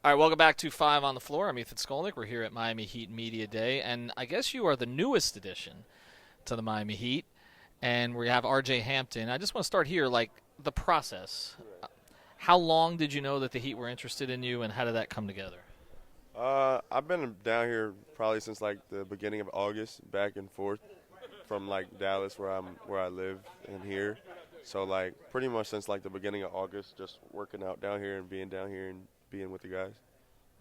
All right, welcome back to Five on the Floor. I'm Ethan Skolnick. We're here at Miami Heat Media Day, and I guess you are the newest addition to the Miami Heat, and we have R.J. Hampton. I just want to start here, like the process. How long did you know that the Heat were interested in you, and how did that come together? I've been down here probably since like the beginning of August, back and forth from like Dallas, where I live, and here. So like pretty much since like the beginning of August, just working out down here and being down here and being with the guys.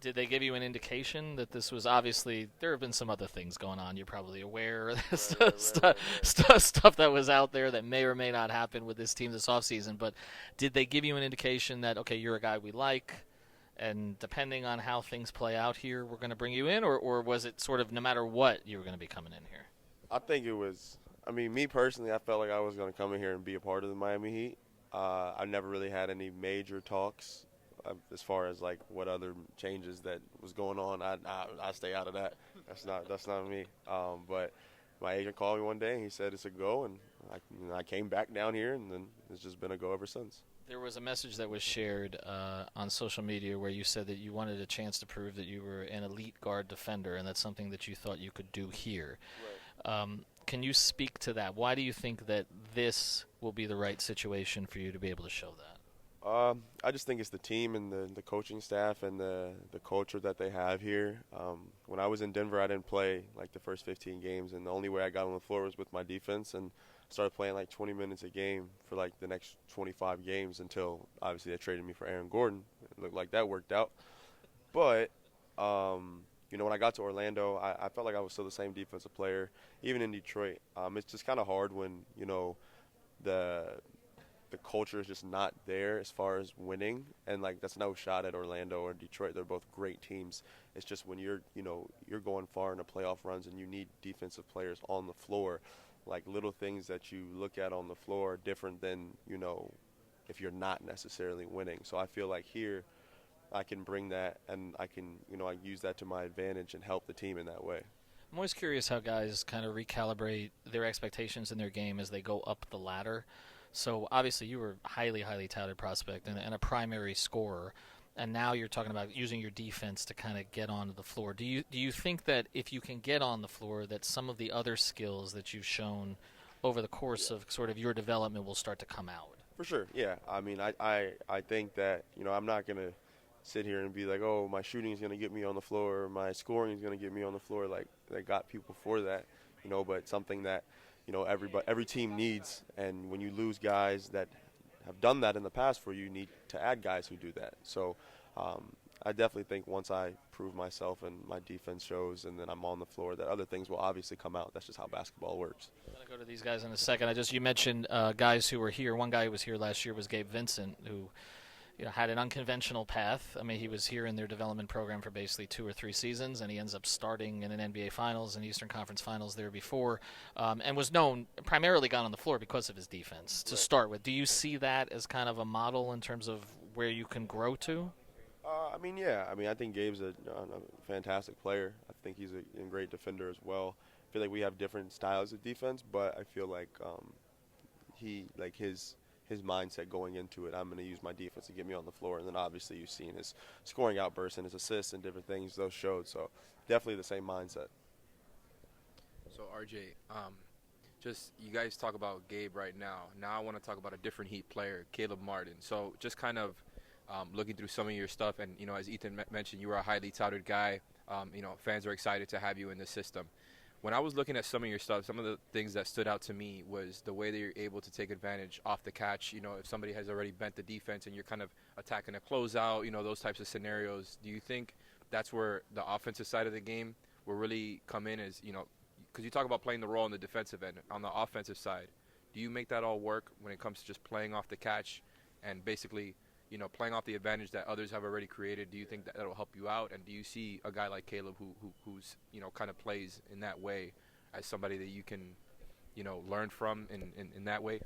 Did they give you an indication that this was obviously there have been some other things going on? You're probably aware stuff that was out there that may or may not happen with this team this offseason. But did they give you an indication that okay, you're a guy we like, and depending on how things play out here, we're going to bring you in, or was it sort of no matter what you were going to be coming in here? I think it was. I mean, me personally, I felt like I was going to come in here and be a part of the Miami Heat. I never really had any major talks as far as like what other changes that was going on. I stay out of that. That's not me. But my agent called me one day and he said it's a go, and I came back down here, and then it's just been a go ever since. There was a message that was shared on social media where you said that you wanted a chance to prove that you were an elite guard defender, and that's something that you thought you could do here. Can you speak to that? Why do you think that this will be the right situation for you to be able to show that? I just think it's the team and the coaching staff and the culture that they have here. When I was in Denver, I didn't play like the first 15 games, and the only way I got on the floor was with my defense, and started playing like 20 minutes a game for like the next 25 games until obviously they traded me for Aaron Gordon. It looked like that worked out. But, when I got to Orlando, I felt like I was still the same defensive player, even in Detroit. It's just kind of hard when, the culture is just not there as far as winning, and like that's no shot at Orlando or Detroit. They're both great teams. It's just when you're going far in the playoff runs and you need defensive players on the floor, like little things that you look at on the floor are different than if you're not necessarily winning. So I feel like here I can bring that, and I can I use that to my advantage and help the team in that way. I'm always curious how guys kind of recalibrate their expectations in their game as they go up the ladder. So obviously you were a highly, highly touted prospect and a primary scorer, and now you're talking about using your defense to kind of get onto the floor. Do you think that if you can get on the floor, that some of the other skills that you've shown over the course of sort of your development will start to come out? For sure, yeah. I mean, I think that I'm not gonna sit here and be like, oh, my shooting is gonna get me on the floor, or my scoring is gonna get me on the floor. Like they got people for that, but something that every team needs, and when you lose guys that have done that in the past for you, need to add guys who do that. So I definitely think once I prove myself and my defense shows and then I'm on the floor, that other things will obviously come out. That's just how basketball works. I'm going to go to these guys in a second. You mentioned guys who were here. One guy who was here last year was Gabe Vincent, who had an unconventional path. I mean, he was here in their development program for basically 2 or 3 seasons, and he ends up starting in an NBA Finals and Eastern Conference Finals there before, and was known, primarily got on the floor because of his defense to start with. Do you see that as kind of a model in terms of where you can grow to? I mean, yeah. I mean, I think Gabe's a fantastic player. I think he's a great defender as well. I feel like we have different styles of defense, but I feel like his mindset going into it, I'm going to use my defense to get me on the floor. And then obviously you've seen his scoring outbursts and his assists and different things those showed. So definitely the same mindset. So RJ, just you guys talk about Gabe right now. Now I want to talk about a different Heat player, Caleb Martin. So just kind of looking through some of your stuff, and as Ethan mentioned, you were a highly touted guy. Fans are excited to have you in the system. When I was looking at some of your stuff, some of the things that stood out to me was the way that you're able to take advantage off the catch. If somebody has already bent the defense and you're kind of attacking a closeout, those types of scenarios. Do you think that's where the offensive side of the game will really come in as, because you talk about playing the role on the defensive end. On the offensive side, do you make that all work when it comes to just playing off the catch and basically, playing off the advantage that others have already created? Do you think that will help you out? And do you see a guy like Caleb who's kind of plays in that way as somebody that you can, learn from in that way?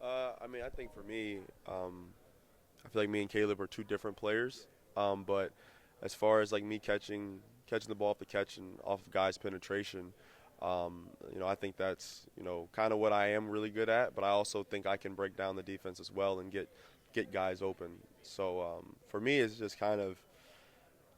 I mean, I think for me, I feel like me and Caleb are two different players. But as far as like me catching the ball off the catch and off of guys' penetration, I think that's kind of what I am really good at. But I also think I can break down the defense as well and get guys open. So for me, it's just kind of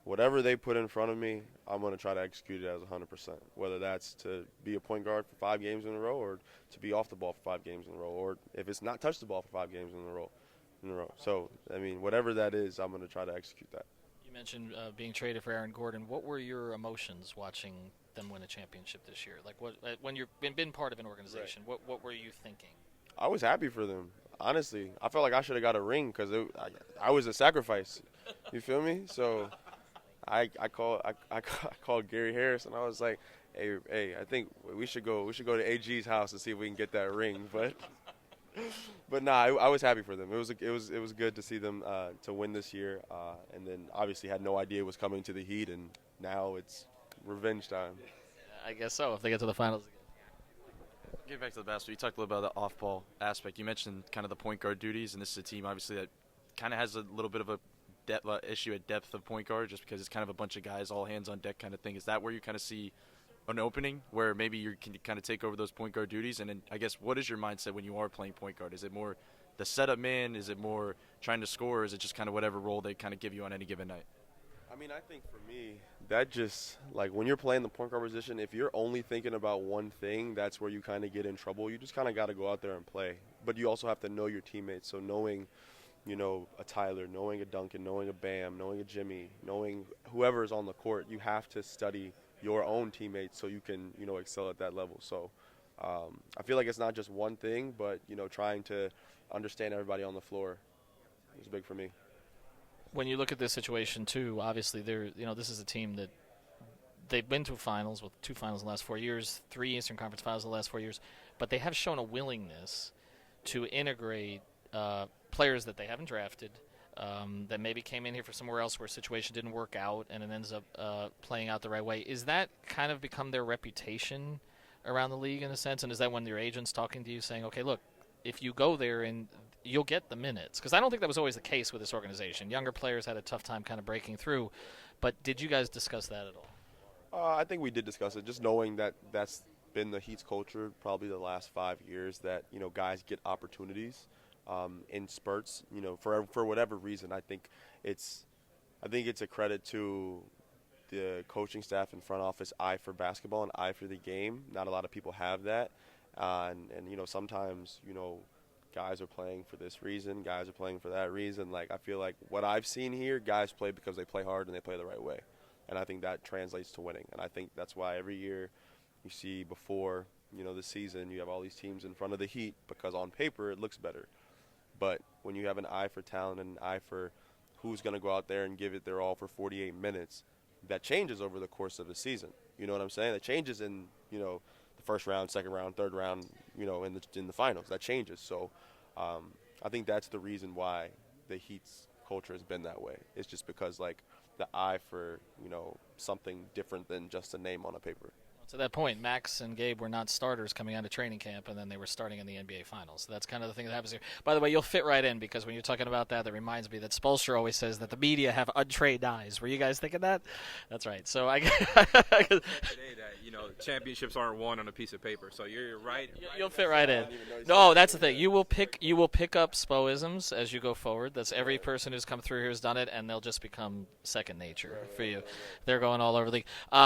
whatever they put in front of me, I'm going to try to execute it as 100%, whether that's to be a point guard for 5 games in a row or to be off the ball for 5 games in a row, or if it's not touch the ball for 5 games in a row. So, I mean, whatever that is, I'm going to try to execute that. You mentioned being traded for Aaron Gordon. What were your emotions watching them win a championship this year? Like, when you've been part of an organization, right, what were you thinking? I was happy for them. Honestly, I felt like I should have got a ring because I was a sacrifice. You feel me? So I called Gary Harris and I was like, hey, I think we should go to AG's house and see if we can get that ring. But nah, I was happy for them. It was good to see them to win this year, and then obviously had no idea it was coming to the Heat, and now it's revenge time. I guess so if they get to the finals again. Getting back to the basketball, you talked a little about the off-ball aspect. You mentioned kind of the point guard duties, and this is a team obviously that kind of has a little bit of a issue at depth of point guard, just because it's kind of a bunch of guys all hands on deck kind of thing. Is that where you kind of see an opening where maybe you can kind of take over those point guard duties? And then I guess what is your mindset when you are playing point guard? Is it more the setup man? Is it more trying to score? Or is it just kind of whatever role they kind of give you on any given night? I mean, I think for me, that just, like, when you're playing the point guard position, if you're only thinking about one thing, that's where you kind of get in trouble. You just kind of got to go out there and play. But you also have to know your teammates. So knowing, a Tyler, knowing a Duncan, knowing a Bam, knowing a Jimmy, knowing whoever is on the court, you have to study your own teammates so you can, excel at that level. So I feel like it's not just one thing, but, trying to understand everybody on the floor is big for me. When you look at this situation, too, obviously this is a team that they've been to finals, with 2 finals in the last 4 years, 3 Eastern Conference finals in the last 4 years, but they have shown a willingness to integrate players that they haven't drafted, that maybe came in here for somewhere else where a situation didn't work out and it ends up playing out the right way. Is that kind of become their reputation around the league in a sense? And is that when your agent's talking to you saying, okay, look, if you go there and you'll get the minutes? Because I don't think that was always the case with this organization. Younger players had a tough time kind of breaking through. But did you guys discuss that at all? I think we did discuss it, just knowing that that's been the Heat's culture probably the last 5 years, that, guys get opportunities in spurts, for whatever reason. I think it's a credit to the coaching staff and front office eye for basketball and eye for the game. Not a lot of people have that. And sometimes, guys are playing for this reason, guys are playing for that reason. Like, I feel like what I've seen here, guys play because they play hard and they play the right way. And I think that translates to winning. And I think that's why every year you see before, the season, you have all these teams in front of the Heat because on paper it looks better. But when you have an eye for talent and an eye for who's going to go out there and give it their all for 48 minutes, that changes over the course of the season. You know what I'm saying? That changes in, the first round, second round, third round, in the finals. That changes. So I think that's the reason why the Heat's culture has been that way. It's just because, like, the eye for, something different than just a name on a paper. To that point, Max and Gabe were not starters coming out of training camp, and then they were starting in the NBA Finals. So that's kind of the thing that happens here. By the way, you'll fit right in, because when you're talking about that reminds me that Spoelstra always says that the media have untrained eyes. Were you guys thinking that? That's right. So I today that championships aren't won on a piece of paper. So you're right. You'll fit right in. No, that's the thing. You will pick up Spoisms as you go forward. That's every person who's come through here has done it, and they'll just become second nature for you. They're going all over the league.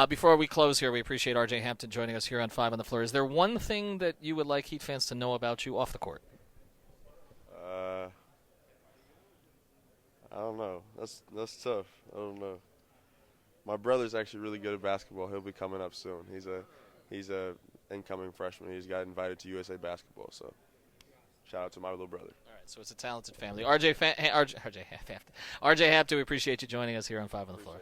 Before we close here, we appreciate RJ Hampton joining us here on 5 on the Floor. Is there one thing that you would like Heat fans to know about you off the court? I don't know. That's tough. I don't know. My brother's actually really good at basketball. He'll be coming up soon. He's a incoming freshman. He's got invited to USA basketball. So shout out to my little brother. All right, so it's a talented family. RJ Hampton, we appreciate you joining us here on 5 on the Floor.